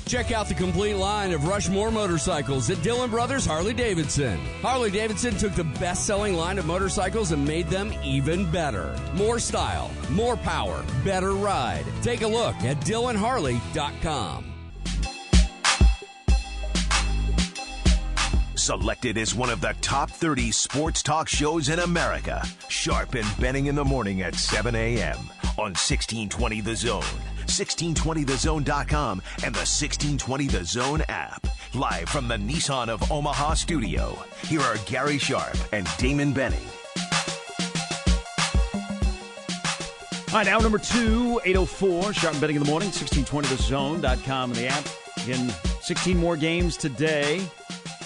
Check out the complete line of Rushmore motorcycles at Dillon Brothers Harley-Davidson. Harley-Davidson took the best-selling line of motorcycles and made them even better. More style, more power, better ride. Take a look at DillonHarley.com. Selected as one of the top 30 sports talk shows in America. Sharp and Benning in the morning at 7 a.m. on 1620 The Zone, 1620thezone.com, and the 1620 The Zone app. Live from the Nissan of Omaha studio, here are Gary Sharp and Damon Benning. All right, hour number 2, 8:04, Sharp and Benning in the morning, 1620thezone.com and the app. Again, 16 more games today.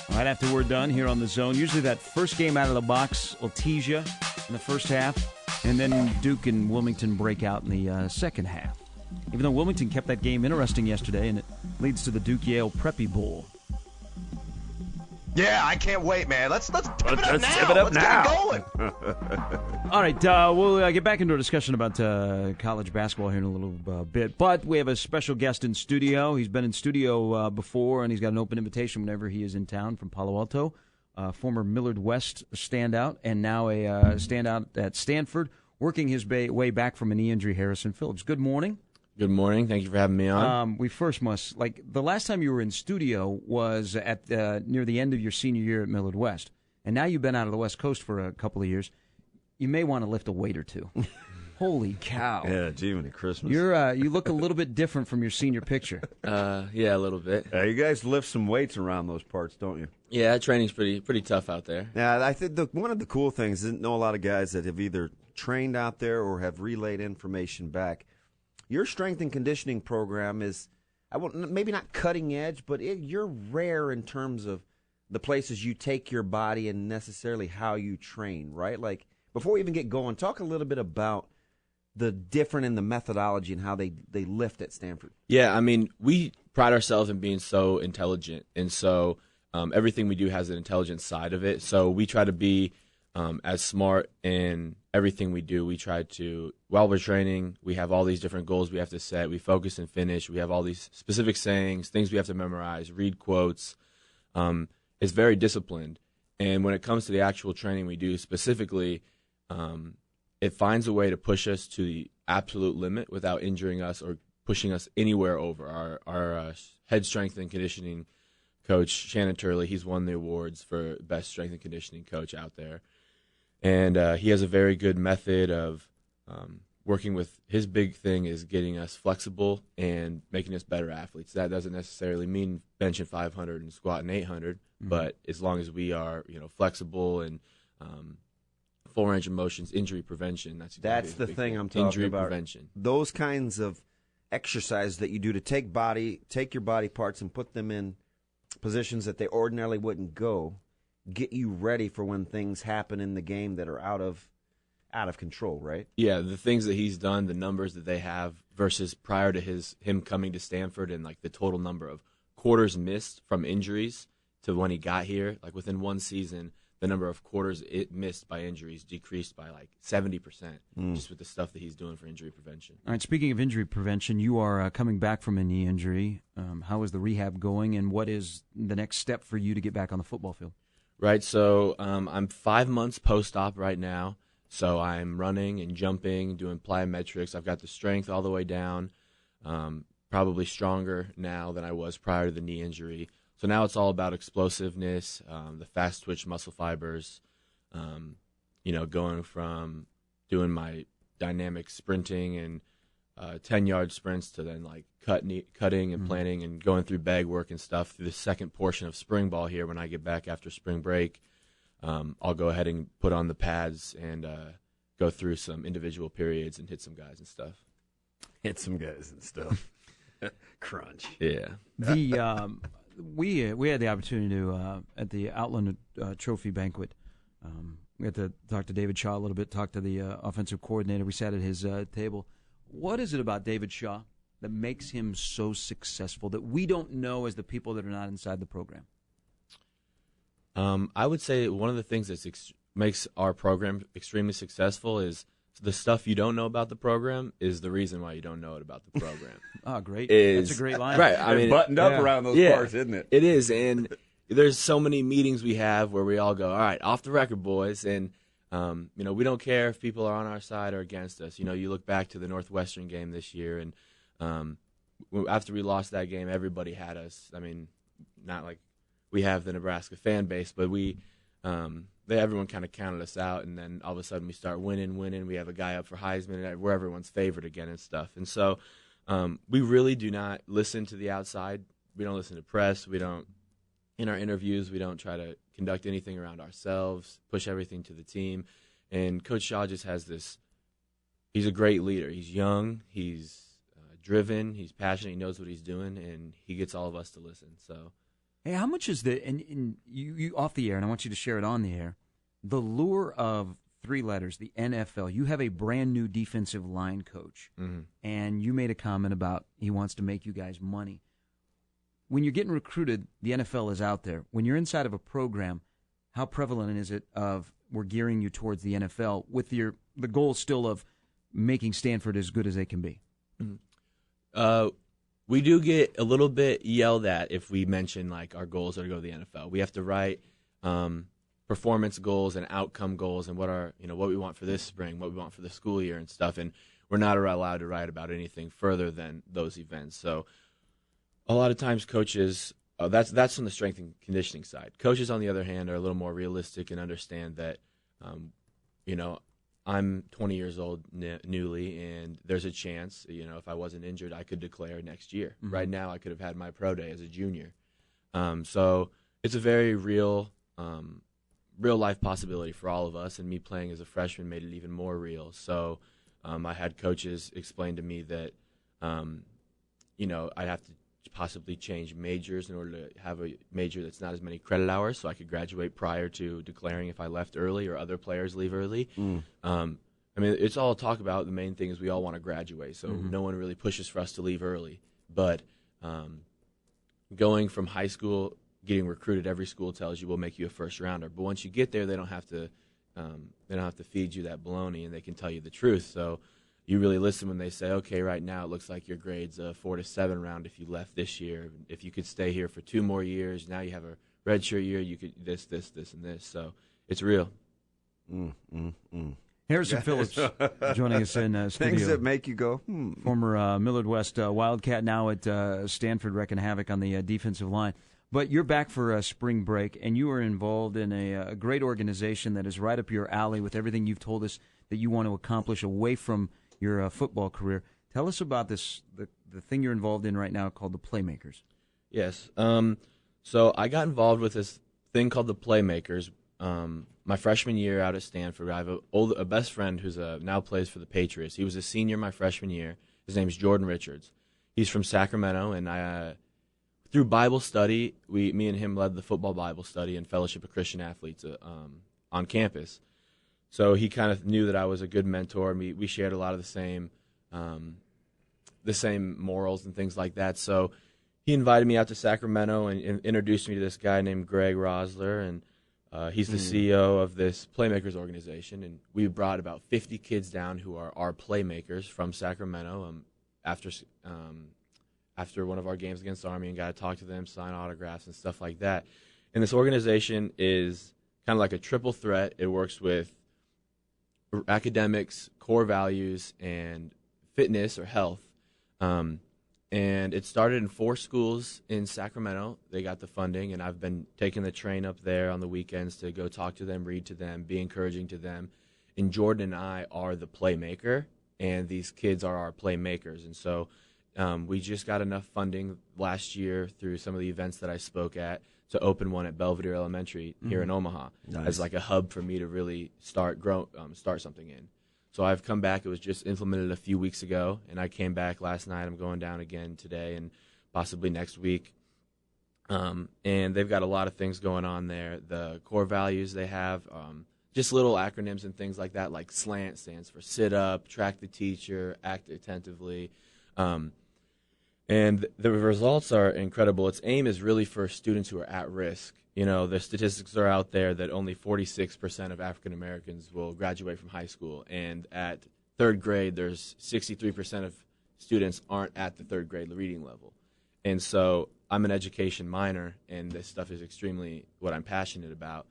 Right after we're done here on the Zone. Usually that first game out of the box will tease you in the first half, and then Duke and Wilmington break out in the second half. Even though Wilmington kept that game interesting yesterday, and it leads to the Duke-Yale Preppy Bowl. Yeah, I can't wait, man. Let's tip it up now. Tip it up let's now. get it going. All right, we'll get back into a discussion about college basketball here in a little bit. But we have a special guest in studio. He's been in studio before, and he's got an open invitation whenever he is in town from Palo Alto. Former Millard West standout, and now a standout at Stanford, working his way back from a knee injury. Harrison Phillips. Good morning. Good morning. Thank you for having me on. We first must, the last time you were in studio was at near the end of your senior year at Millard West, and now you've been out of the West Coast for a couple of years. You may want to lift a weight or two. Holy cow! Yeah, gee, many Christmas. You look a little bit different from your senior picture. Yeah, a little bit. You guys lift some weights around those parts, don't you? Yeah, training's pretty tough out there. Yeah, I think one of the cool things is know a lot of guys that have either trained out there or have relayed information back. Your strength and conditioning program is, maybe not cutting edge, but you're rare in terms of the places you take your body and necessarily how you train, right? Like, before we even get going, talk a little bit about the different in the methodology and how they lift at Stanford. Yeah, I mean, we pride ourselves in being so intelligent, and so everything we do has an intelligent side of it. So we try to be as smart in everything we do. We try to, while we're training, we have all these different goals we have to set. We focus and finish. We have all these specific sayings, things we have to memorize, read quotes. It's very disciplined. And when it comes to the actual training we do specifically, it finds a way to push us to the absolute limit without injuring us or pushing us anywhere over. Our head strength and conditioning coach, Shannon Turley, he's won the awards for best strength and conditioning coach out there. And he has a very good method of working with. His big thing is getting us flexible and making us better athletes. That doesn't necessarily mean benching 500 and squatting 800, but as long as we are, flexible and full range of motions, injury prevention. That's the thing I'm talking injury about. Prevention. Those kinds of exercises that you do to take your body parts and put them in positions that they ordinarily wouldn't go, get you ready for when things happen in the game that are out of control, right? Yeah, the things that he's done, the numbers that they have versus prior to him coming to Stanford, and like the total number of quarters missed from injuries to when he got here, like within one season, the number of quarters it missed by injuries decreased by like 70%, just with the stuff that he's doing for injury prevention. All right, speaking of injury prevention, you are coming back from a knee injury. How is the rehab going, and what is the next step for you to get back on the football field? Right, so I'm 5 months post-op right now, so I'm running and jumping, doing plyometrics. I've got the strength all the way down, probably stronger now than I was prior to the knee injury. So now it's all about explosiveness, the fast twitch muscle fibers, going from doing my dynamic sprinting and 10-yard sprints to then like cutting and planning and going through bag work and stuff through the second portion of spring ball here. When I get back after spring break, I'll go ahead and put on the pads and go through some individual periods and hit some guys and stuff. Crunch. Yeah. We had the opportunity to at the Outland Trophy banquet. We had to talk to David Shaw a little bit. Talk to the offensive coordinator. We sat at his table. What is it about David Shaw that makes him so successful that we don't know as the people that are not inside the program? I would say one of the things that makes our program extremely successful is the stuff you don't know about the program is the reason why you don't know it about the program. Oh, great. That's a great line. Right. I mean, buttoned up around those parts, isn't it? It is. And there's so many meetings we have where we all go, all right, off the record, boys. And, we don't care if people are on our side or against us. You look back to the Northwestern game this year, and after we lost that game, everybody had us. I mean, not like we have the Nebraska fan base, but everyone kind of counted us out, and then all of a sudden we start winning. We have a guy up for Heisman, and we're everyone's favorite again and stuff. And so we really do not listen to the outside. We don't listen to press. We don't, in our interviews, we don't try to conduct anything around ourselves, push everything to the team. And Coach Shaw just has this – he's a great leader. He's young. He's driven. He's passionate. He knows what he's doing, and he gets all of us to listen. So – Hey, how much is and you off the air, and I want you to share it on the air, the lure of 3 letters, the NFL? You have a brand new defensive line coach, and you made a comment about he wants to make you guys money. When you're getting recruited, the NFL is out there. When you're inside of a program, how prevalent is it of we're gearing you towards the NFL with the goal still of making Stanford as good as they can be? We do get a little bit yelled at if we mention like our goals are to go to the NFL. We have to write performance goals and outcome goals and what we want for this spring, what we want for the school year and stuff. And we're not allowed to write about anything further than those events. So a lot of times coaches, that's on the strength and conditioning side. Coaches, on the other hand, are a little more realistic and understand that, I'm 20 years old newly, and there's a chance, if I wasn't injured, I could declare next year. Mm-hmm. Right now, I could have had my pro day as a junior. So it's a very real life possibility for all of us, and me playing as a freshman made it even more real. So I had coaches explain to me that, I'd have to possibly change majors in order to have a major that's not as many credit hours, so I could graduate prior to declaring if I left early or other players leave early. It's all talk about. The main thing is we all want to graduate, so no one really pushes for us to leave early. But going from high school, getting recruited, every school tells you we'll make you a first rounder. But once you get there, they don't have to feed you that baloney, and they can tell you the truth. So you really listen when they say, okay, right now it looks like your grade's a 4 to 7 round if you left this year. If you could stay here for 2 more years, now you have a redshirt year, you could this, and this. So it's real. Harrison Phillips joining us in studio. Things that make you go, Former Millard West Wildcat, now at Stanford, wrecking havoc on the defensive line. But you're back for spring break, and you are involved in a great organization that is right up your alley with everything you've told us that you want to accomplish away from your football career. Tell us about this, the thing you're involved in right now called the Playmakers. Yes. So I got involved with this thing called the Playmakers my freshman year out at Stanford. I have a best friend who's now plays for the Patriots. He was a senior my freshman year. His name's Jordan Richards. He's from Sacramento, and through Bible study, me and him led the football Bible study and Fellowship of Christian Athletes on campus. So he kind of knew that I was a good mentor. We shared a lot of the same morals and things like that. So he invited me out to Sacramento and introduced me to this guy named Greg Rosler, and he's the CEO of this Playmakers organization. And we brought about 50 kids down who are our Playmakers from Sacramento after one of our games against Army, and got to talk to them, sign autographs and stuff like that. And this organization is kind of like a triple threat. It works with academics, core values, and fitness or health. And it started in 4 schools in Sacramento. They got the funding, and I've been taking the train up there on the weekends to go talk to them, read to them, be encouraging to them. And Jordan and I are the playmaker, and these kids are our playmakers. And so we just got enough funding last year through some of the events that I spoke at to open one at Belvedere Elementary here in Omaha as like a hub for me to really start something in. So I've come back. It was just implemented a few weeks ago, and I came back last night. I'm going down again today and possibly next week. And they've got a lot of things going on there. The core values they have, just little acronyms and things like that, like SLANT stands for sit up, track the teacher, act attentively. And the results are incredible. Its aim is really for students who are at risk. the statistics are out there that only 46% of African Americans will graduate from high school, and at third grade, there's 63% of students aren't at the third grade reading level. And so I'm an education minor, and this stuff is extremely what I'm passionate about.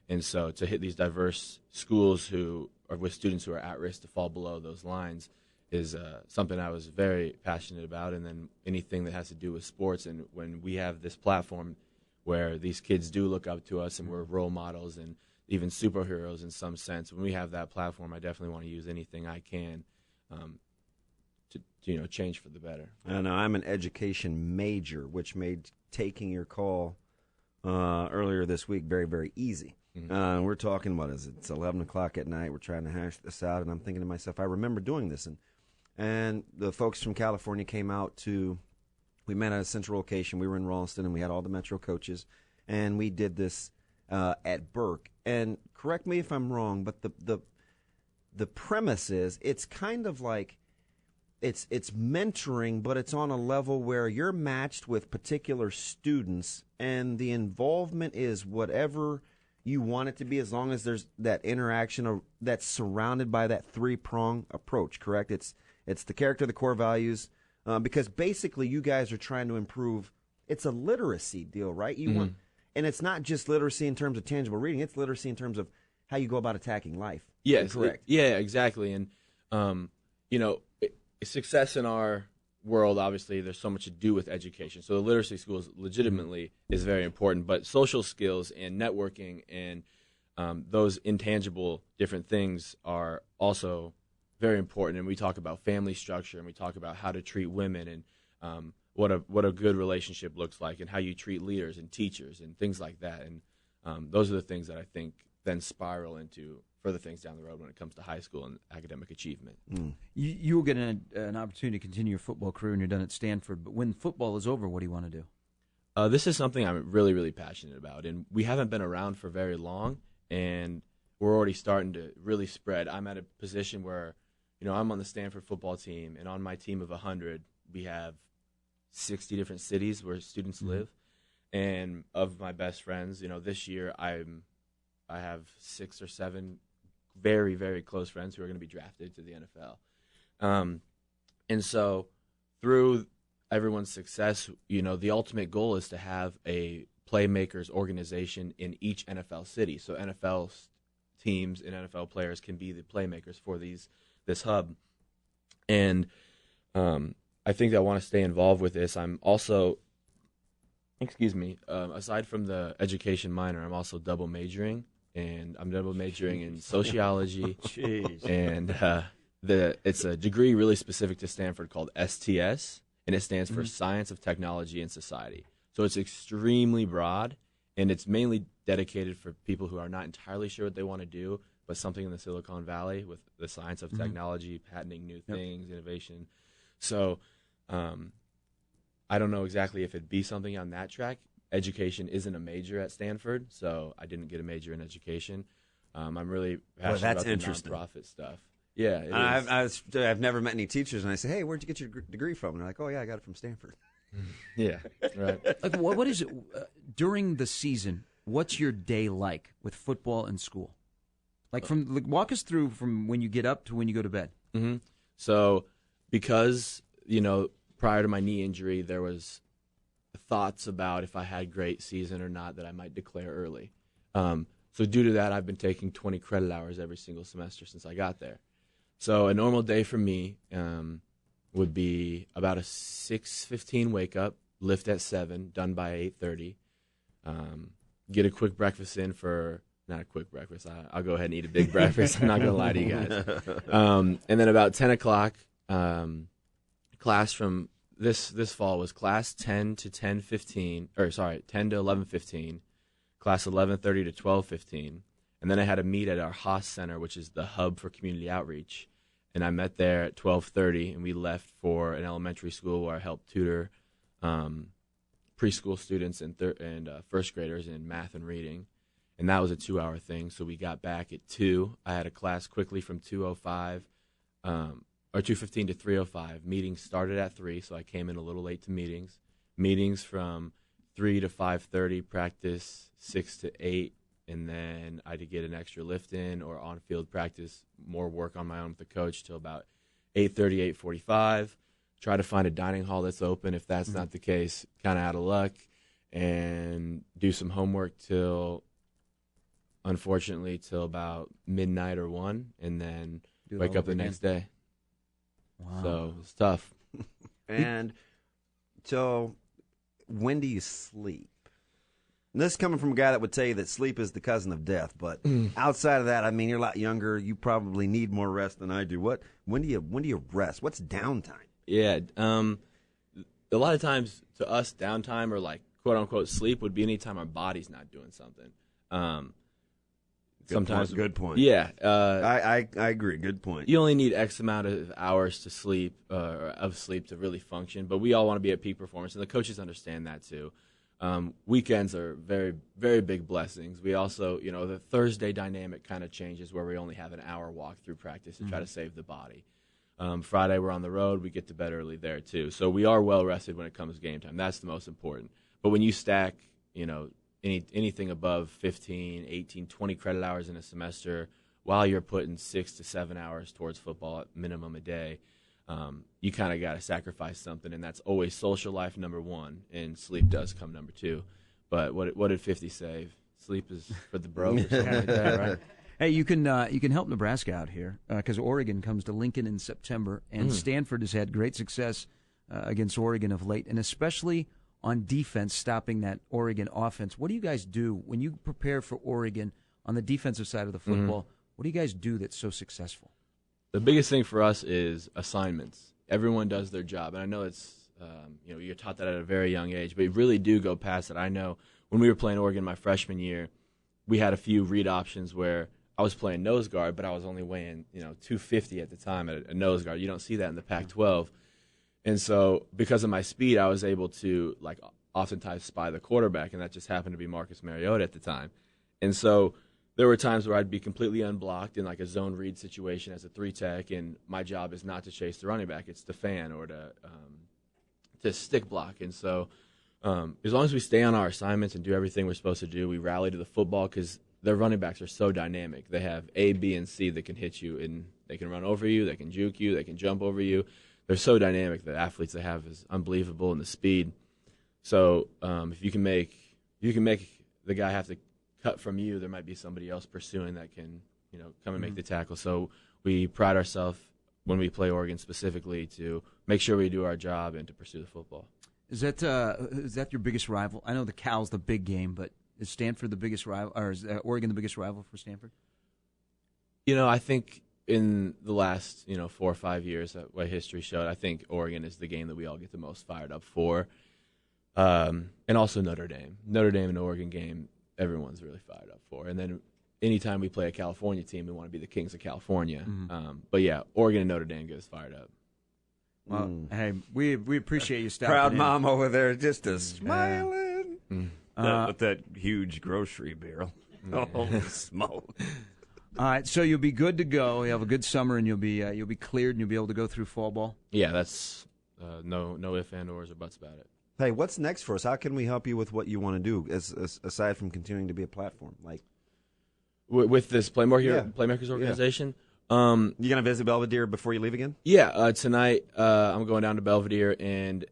And so to hit these diverse schools who are with students who are at risk to fall below those lines is something I was very passionate about. And then anything that has to do with sports, and when we have this platform where these kids do look up to us and we're role models and even superheroes in some sense, when we have that platform, I definitely want to use anything I can to change for the better. I know I'm an education major, which made taking your call earlier this week very, very easy. Mm-hmm. We're talking, what is it? It's 11 o'clock at night. We're trying to hash this out, and I'm thinking to myself, I remember doing this. And the folks from California came out we met at a central location. We were in Ralston, and we had all the Metro coaches, and we did this at Burke. And correct me if I'm wrong, but the premise is it's kind of like it's mentoring, but it's on a level where you're matched with particular students, and the involvement is whatever you want it to be, as long as there's that interaction that's surrounded by that three-prong approach, correct? It's the character, the core values, because basically you guys are trying to improve. It's a literacy deal, right? You want, and it's not just literacy in terms of tangible reading. It's literacy in terms of how you go about attacking life. Yes, correct. Yeah, exactly. And success in our world, obviously, there's so much to do with education. So the literacy schools legitimately is very important, but social skills and networking and those intangible different things are also very important. And we talk about family structure, and we talk about how to treat women, and what a good relationship looks like, and how you treat leaders and teachers and things like that. And those are the things that I think then spiral into further things down the road when it comes to high school and academic achievement. You will get an opportunity to continue your football career when you're done at Stanford, but when football is over, what do you want to do? This is something I'm really, really passionate about, and we haven't been around for very long, and we're already starting to really spread. I'm at a position where, I'm on the Stanford football team, and on my team of 100, we have 60 different cities where students live, and of my best friends, this year I have 6 or 7 very, very close friends who are going to be drafted to the NFL. And so through everyone's success, the ultimate goal is to have a Playmakers organization in each NFL city. So NFL teams and NFL players can be the Playmakers for this hub. And I think that I want to stay involved with this. I'm also, aside from the education minor, I'm also double majoring. And I'm double majoring in sociology. Jeez. And it's a degree really specific to Stanford called STS, and it stands for Science of Technology and Society. So it's extremely broad, and it's mainly dedicated for people who are not entirely sure what they want to do, but something in the Silicon Valley with the science of technology, patenting new things, innovation. So I don't know exactly if it'd be something on that track. Education isn't a major at Stanford, so I didn't get a major in education. I'm really passionate about the nonprofit stuff. Yeah, I've never met any teachers, and I say, "Hey, where'd you get your degree from?" And they're like, "Oh yeah, I got it from Stanford." Yeah, right. Like, what is it during the season? What's your day like with football and school? Walk us through from when you get up to when you go to bed. Mm-hmm. So, because prior to my knee injury, there was thoughts about if I had a great season or not that I might declare early. So due to that, I've been taking 20 credit hours every single semester since I got there. So a normal day for me would be about a 6:15 wake up, lift at 7, done by 8:30. Get a quick breakfast in not a quick breakfast. I'll go ahead and eat a big breakfast. I'm not going to lie to you guys. And then about 10 o'clock, class from this fall was class 10 to 10:15, 10 to 11:15, class 11:30 to 12:15, and then I had a meet at our Haas Center, which is the hub for community outreach, and I met there at 12:30, and we left for an elementary school where I helped tutor preschool students and first graders in math and reading, and that was a 2-hour thing. So we got back at 2. I had a class quickly from 2:05. Or 2:15 to 3:05. Meetings started at 3, so I came in a little late to meetings. Meetings from 3 to 5:30 practice, 6 to 8, and then I'd get an extra lift in or on-field practice, more work on my own with the coach till about 8:30, 8:45. Try to find a dining hall that's open. If that's not the case, kind of out of luck, and do some homework till about midnight or 1, and then wake up the next day. Wow. So it's tough. And so when do you sleep? And this is coming from a guy that would tell you that sleep is the cousin of death, but outside of that, I mean, you're a lot younger. You probably need more rest than I do. When do you rest? What's downtime? Yeah. A lot of times to us, downtime or like quote unquote sleep would be anytime our body's not doing something. Sometimes good point. Yeah. I agree. Good point. You only need X amount of hours to sleep of sleep to really function, but we all want to be at peak performance, and the coaches understand that too. Weekends are very, very big blessings. We also, the Thursday dynamic kind of changes where we only have an hour walk through practice to try to save the body. Friday we're on the road. We get to bed early there too. So we are well rested when it comes to game time. That's the most important. But when you stack, anything above 15, 18, 20 credit hours in a semester while you're putting 6 to 7 hours towards football at minimum a day, you kind of got to sacrifice something, and that's always social life number one, and sleep does come number 2. But what did 50 say? Sleep is for the broke or something like that, right? Hey, you can help Nebraska out here because Oregon comes to Lincoln in September, and Stanford has had great success against Oregon of late, and especially on defense, stopping that Oregon offense. What do you guys do when you prepare for Oregon on the defensive side of the football? What do you guys do that's so successful? The biggest thing for us is assignments. Everyone does their job, and I know it's you're taught that at a very young age, but you really do go past it. I know when we were playing Oregon my freshman year, we had a few read options where I was playing nose guard, but I was only weighing 250 at the time at a nose guard. You don't see that in the Pac-12. And so because of my speed, I was able to oftentimes spy the quarterback, and that just happened to be Marcus Mariota at the time. And so there were times where I'd be completely unblocked in like a zone read situation as a 3-tech, and my job is not to chase the running back, it's to fan or to stick block. And so as long as we stay on our assignments and do everything we're supposed to do, we rally to the football because their running backs are so dynamic. They have A, B, and C that can hit you, and they can run over you, they can juke you, they can jump over you. They're so dynamic. The athletes they have is unbelievable, and the speed. So if you can make the guy have to cut from you, there might be somebody else pursuing that can come and make the tackle. So we pride ourselves when we play Oregon specifically to make sure we do our job and to pursue the football. Is that your biggest rival? I know the Cal's the big game, but is Stanford the biggest rival, or is Oregon the biggest rival for Stanford? I think in the last 4 or 5 years, what history showed, I think Oregon is the game that we all get the most fired up for, and also Notre Dame. Notre Dame and Oregon game, everyone's really fired up for. And then anytime we play a California team, we want to be the kings of California. But yeah, Oregon and Notre Dame get us fired up. Well, hey, we appreciate you stopping Proud in. mom over there, just a smiling with that huge grocery barrel. Holy smoke! All right, so you'll be good to go. You have a good summer, and you'll be cleared, and you'll be able to go through fall ball. Yeah, that's no ifs, and ors, or buts about it. Hey, what's next for us? How can we help you with what you want to do, aside from continuing to be a platform? Like with this Playmakers organization? You gonna visit Belvedere before you leave again? Yeah, tonight I'm going down to Belvedere, and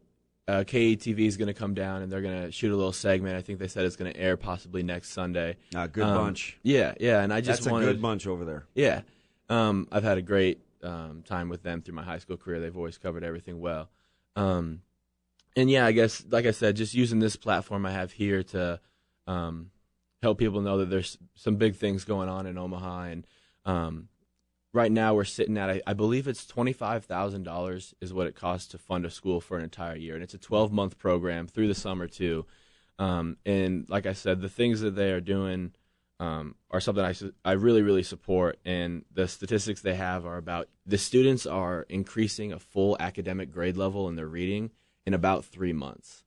KETV is going to come down, and they're going to shoot a little segment. I think they said it's going to air possibly next Sunday. Good bunch. Yeah, and that's a good bunch over there. Yeah, I've had a great time with them through my high school career. They've always covered everything well. And yeah, I guess, like I said, just using this platform I have here to help people know that there's some big things going on in Omaha. And right now we're sitting at, I believe it's $25,000 is what it costs to fund a school for an entire year. And it's a 12-month program through the summer, too. And like I said, the things that they are doing are something I really, really support. And the statistics they have are about the students are increasing a full academic grade level in their reading in about 3 months.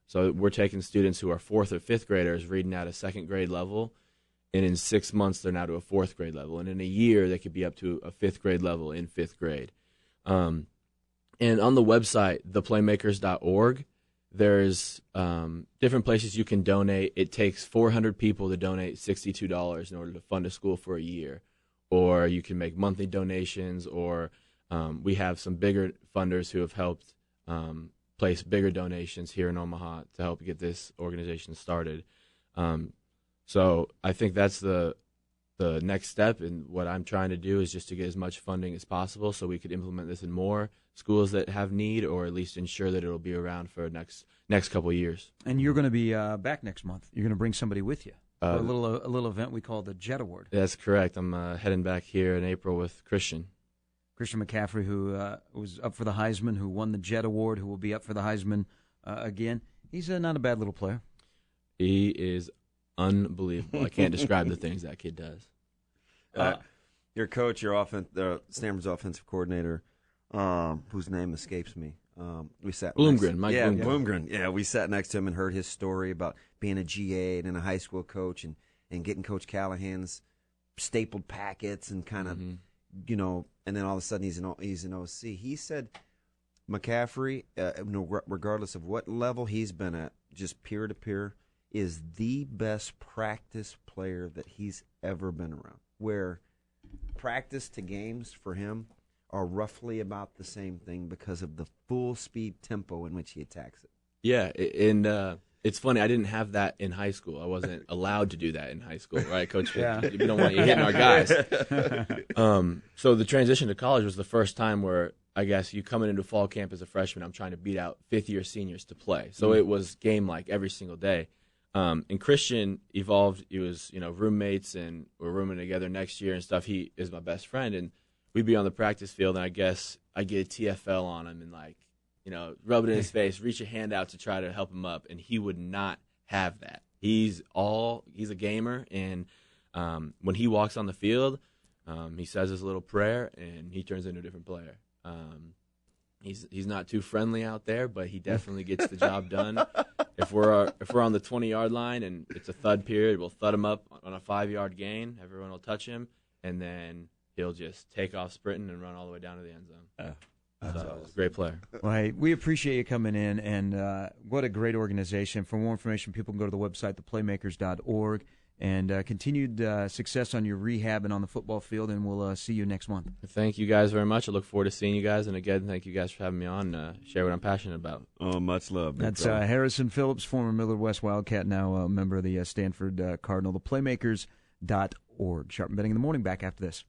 So we're taking students who are 4th or 5th graders reading at a 2nd grade level, and in 6 months they're now to a 4th grade level, and in a year they could be up to a 5th grade level in 5th grade. And on the website, theplaymakers.org, there's different places you can donate. It takes 400 people to donate $62 in order to fund a school for a year. Or you can make monthly donations, or we have some bigger funders who have helped place bigger donations here in Omaha to help get this organization started. So I think that's the next step, and what I'm trying to do is just to get as much funding as possible so we could implement this in more schools that have need, or at least ensure that it'll be around for next couple of years. And you're going to be back next month. You're going to bring somebody with you. For a little event we call the Jet Award. That's correct. I'm heading back here in April with Christian McCaffrey, who was up for the Heisman, who won the Jet Award, who will be up for the Heisman again. He's not a bad little player. He is unbelievable. I can't describe the things that kid does. Your coach, Stanford's offensive coordinator, whose name escapes me. We sat Bloomgren, Mike Bloomgren. Bloomgren. Yeah, we sat next to him and heard his story about being a GA and a high school coach, and getting Coach Callahan's stapled packets and kind of, and then all of a sudden he's an OC. He said McCaffrey, regardless of what level he's been at, just peer to peer, is the best practice player that he's ever been around. Where practice to games for him are roughly about the same thing because of the full speed tempo in which he attacks it. Yeah, and it's funny. I didn't have that in high school. I wasn't allowed to do that in high school, right, Coach? We don't want you hitting our guys. So the transition to college was the first time where I guess you coming into fall camp as a freshman, I'm trying to beat out fifth-year seniors to play. So it was game-like every single day. And Christian evolved. He was, roommates, and we're rooming together next year and stuff. He is my best friend, and we'd be on the practice field, and I guess I get a TFL on him and rub it in his face, reach a hand out to try to help him up, and he would not have that. He's a gamer, and when he walks on the field, he says his little prayer, and he turns into a different player. He's not too friendly out there, but he definitely gets the job done. If we're on the 20-yard line and it's a thud period, we'll thud him up on a 5-yard gain. Everyone will touch him, and then he'll just take off sprinting and run all the way down to the end zone. He's a great player. Well, hey, we appreciate you coming in, and what a great organization. For more information, people can go to the website, theplaymakers.org, and continued success on your rehab and on the football field, and we'll see you next month. Thank you guys very much. I look forward to seeing you guys, and again, thank you guys for having me on, share what I'm passionate about. Oh, much love. That's Harrison Phillips, former Millard West Wildcat, now a member of the Stanford Cardinal, theplaymakers.org. Sharp and Betting in the Morning, back after this.